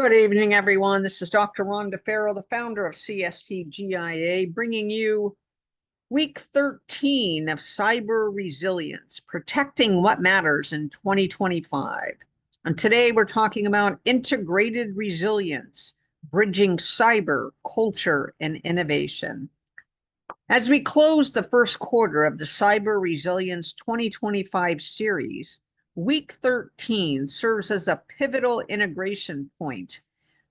Good evening, everyone. This is Dr. Rhonda Farrell, the founder of CSTGIA, bringing you week 13 of cyber resilience, protecting what matters in 2025. And today we're talking about integrated resilience, bridging cyber, culture, and innovation. As we close the first quarter of the Cyber Resilience 2025 series, week 13 serves as a pivotal integration point,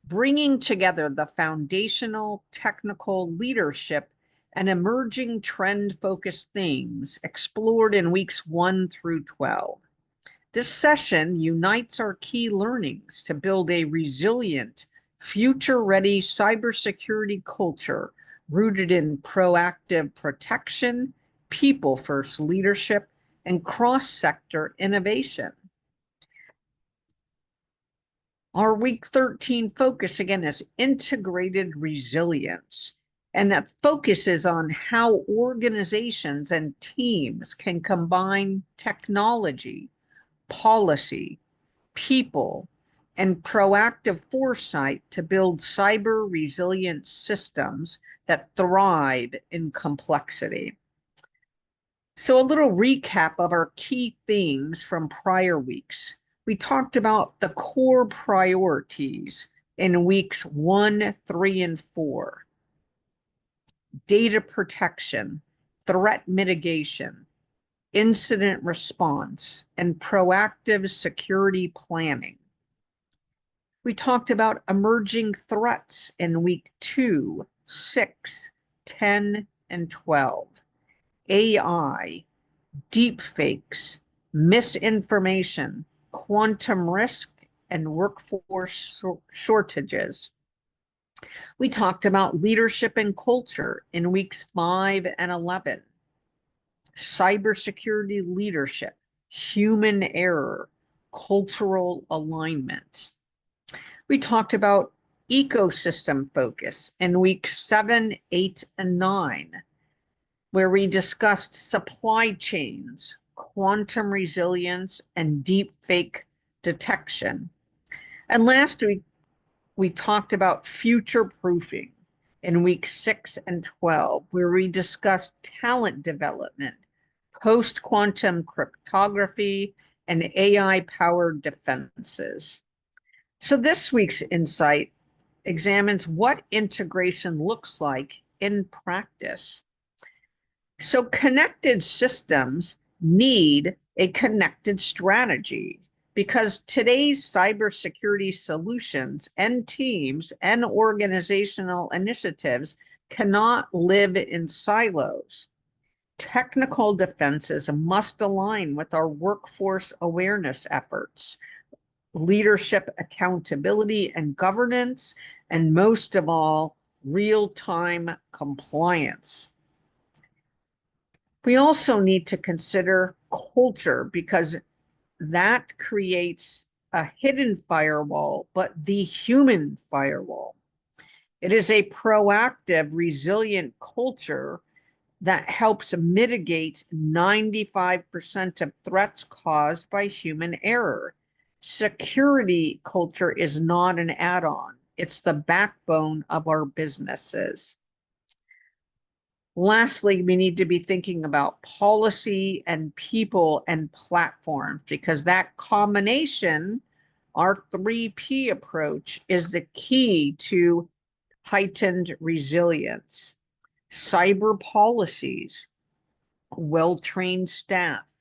bringing together the foundational technical leadership and emerging trend-focused themes explored in weeks 1 through 12. This session unites our key learnings to build a resilient, future-ready cybersecurity culture rooted in proactive protection, people-first leadership, and cross-sector innovation. Our week 13 focus, again, is integrated resilience. And that focuses on how organizations and teams can combine technology, policy, people, and proactive foresight to build cyber resilient systems that thrive in complexity. So a little recap of our key themes from prior weeks. We talked about the core priorities in weeks 1, 3, and 4. Data protection, threat mitigation, incident response, and proactive security planning. We talked about emerging threats in week 2, 6, 10, and 12. AI, deepfakes, misinformation, quantum risk, and workforce shortages. We talked about leadership and culture in weeks 5 and 11. Cybersecurity leadership, human error, cultural alignment. We talked about ecosystem focus in weeks 7, 8, and 9, where we discussed supply chains, quantum resilience, and deepfake detection. And last week, we talked about future proofing in weeks 6 and 12, where we discussed talent development, post-quantum cryptography, and AI-powered defenses. So this week's insight examines what integration looks like in practice. So connected systems need a connected strategy because today's cybersecurity solutions and teams and organizational initiatives cannot live in silos. Technical defenses must align with our workforce awareness efforts, leadership accountability and governance, and most of all, real-time compliance. We also need to consider culture because that creates a hidden firewall, but the human firewall. It is a proactive, resilient culture that helps mitigate 95% of threats caused by human error. Security culture is not an add-on. It's the backbone of our businesses. Lastly, we need to be thinking about policy and people and platforms because that combination, our 3P approach, is the key to heightened resilience. Cyber policies, well-trained staff,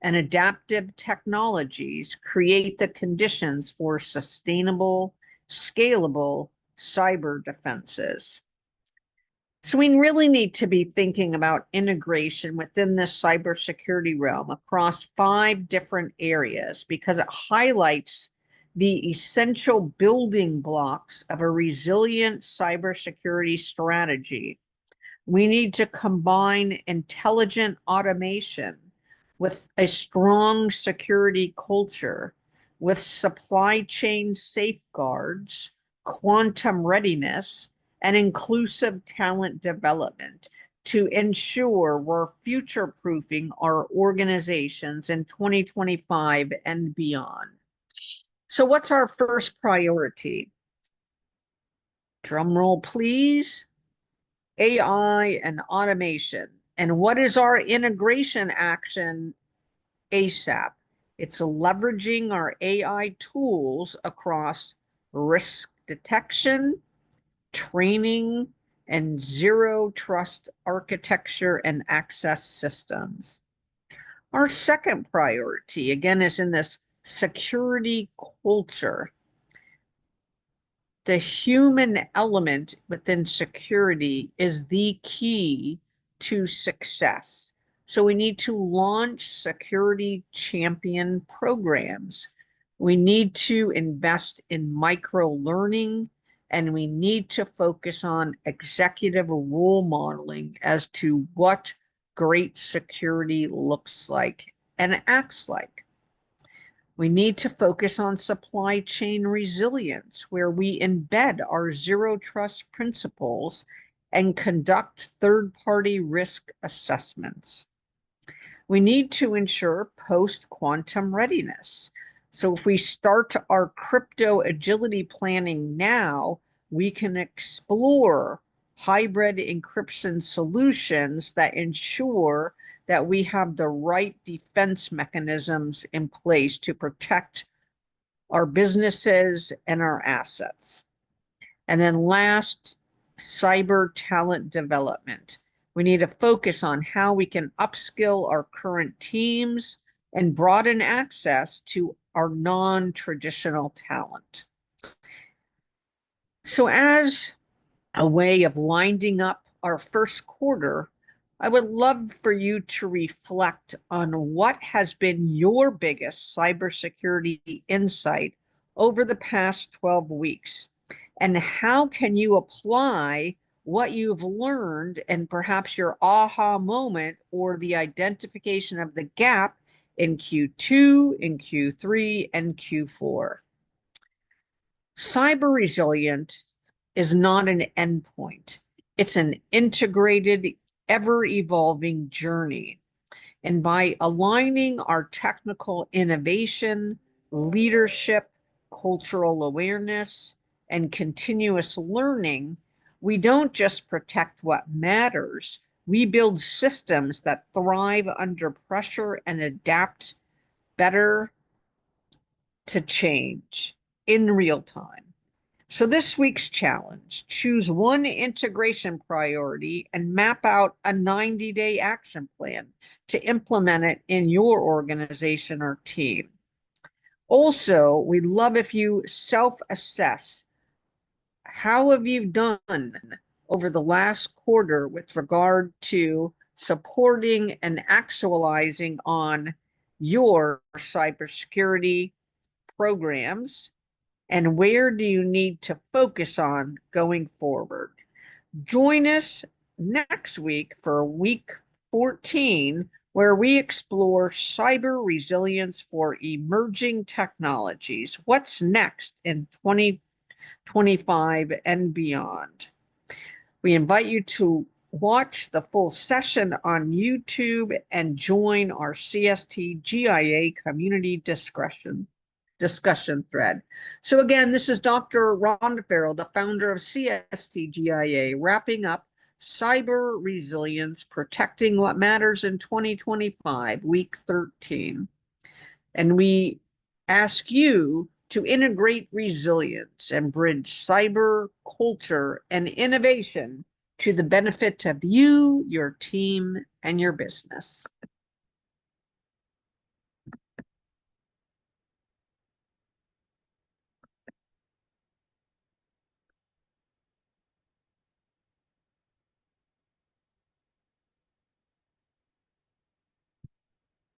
and adaptive technologies create the conditions for sustainable, scalable cyber defenses. So we really need to be thinking about integration within the cybersecurity realm across 5 different areas because it highlights the essential building blocks of a resilient cybersecurity strategy. We need to combine intelligent automation with a strong security culture, with supply chain safeguards, quantum readiness, and inclusive talent development to ensure we're future-proofing our organizations in 2025 and beyond. So what's our first priority? Drum roll, please. AI and automation. And what is our integration action ASAP? It's leveraging our AI tools across risk detection, training, and zero trust architecture and access systems. Our second priority, again, is in this security culture. The human element within security is the key to success. So we need to launch security champion programs. We need to invest in micro learning, and we need to focus on executive role modeling as to what great security looks like and acts like. We need to focus on supply chain resilience, where we embed our zero trust principles and conduct third-party risk assessments. We need to ensure post-quantum readiness. So if we start our crypto agility planning now, we can explore hybrid encryption solutions that ensure that we have the right defense mechanisms in place to protect our businesses and our assets. And then last, cyber talent development. We need to focus on how we can upskill our current teams and broaden access to our non-traditional talent. So as a way of winding up our first quarter, I would love for you to reflect on what has been your biggest cybersecurity insight over the past 12 weeks, and how can you apply what you've learned and perhaps your aha moment or the identification of the gap in Q2, in Q3, and Q4. Cyber resilience is not an endpoint. It's an integrated, ever-evolving journey. And by aligning our technical innovation, leadership, cultural awareness, and continuous learning, we don't just protect what matters, we build systems that thrive under pressure and adapt better to change in real time. So this week's challenge, choose one integration priority and map out a 90-day action plan to implement it in your organization or team. Also, we'd love if you self-assess. How have you done over the last quarter with regard to supporting and actualizing on your cybersecurity programs? And where do you need to focus on going forward? Join us next week for week 14, where we explore cyber resilience for emerging technologies. What's next in 2025 and beyond? We invite you to watch the full session on YouTube and join our CSTGIA community discussion thread. So again, this is Dr. Rhonda Farrell, the founder of CSTGIA, wrapping up cyber resilience, protecting what matters in 2025, week 13. And we ask you to integrate resilience and bridge cyber culture and innovation to the benefit of you, your team, and your business.